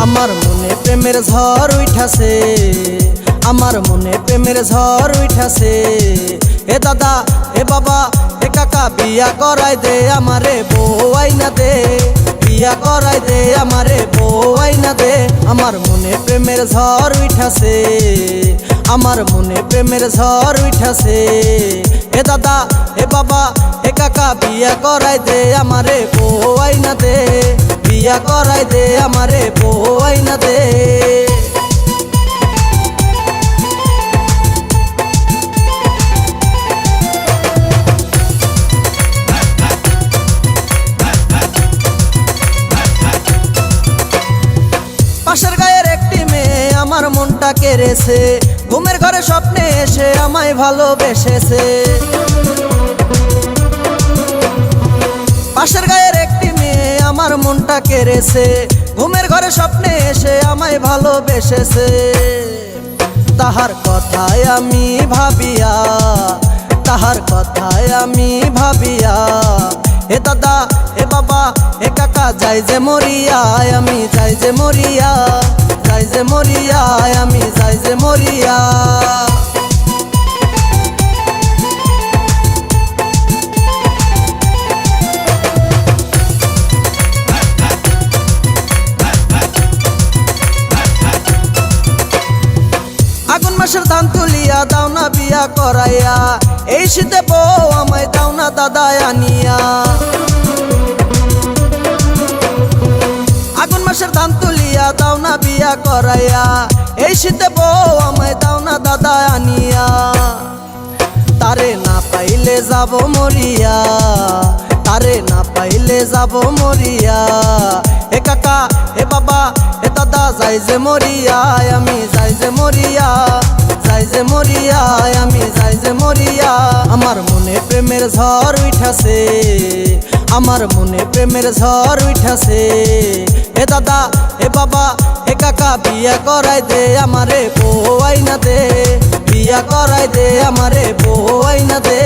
আমার মনে প্রেমের ঝড় উঠাছে, আমার মনে প্রেমের ঝড় উঠাছে। এ দাদা এ বাবা এ কাকা বিয়া করাই দে আমারে বউ আইনা দে, বিয়া করাই দে আমারে বউ আইনা দে। আমার মনে প্রেমের ঝড় উঠাছে, আমার মনে প্রেমের ঝড় উঠাছে। এ দাদা এ বাবা এ কাকা বিয়া করাই দে আমারে বউ আইনা দে, বিয়া করাই দে আমারে বউ আইনা দে। পাশের গায়ের একটি মেয়ে আমার মনটা কেড়েছে, ঘুমের ঘরে স্বপ্নে এসে আমায় ভালোবেসেছে। পাশের গায়ের একটি মেয়ে আমার মনটা কেড়েছে, ঘুমের ঘরে স্বপ্নে এসে আমায় ভালোবেসেছে। তাহার কথায় আমি ভাবিয়া, তাহার কথায় আমি ভাবিয়া, এ দাদা এ বাবা এ কাকা যাই যে মরিয়া, আমি যাই যে মরিয়া, যাই যে মরিয়া, আমি যাই যে মরিয়া। আগুন মাসের ধান তুলিয়া দাও না বিয়া করাইয়া, এই শীতে বউ আমায় দাও না দাদা আনিয়া। আগুন মাসের ধান তুলিয়া দাও না বিয়া করাইয়া, এই শীতে বউ আমায় দাও না দাদা আনিয়া। তারে না পাইলে যাব মরিয়া, তারে না পাইলে যাব মরিয়া। এ কাকা এ বাবা এ দাদা যাই যে মরিয়া, আমি যাই যে মরিয়া, যাই যে মরিয়া, আমি যাই যে মরিয়া। আমার মনে প্রেমের ঝড় উঠাছে, আমার মনে প্রেমের ঝড় উঠাছে। এ দাদা এ বাবা এ কাকা বিয়া করাই দে আমারে বউ আইনা দে, বিয়া করাই দে আমারে বউ আইনা দে।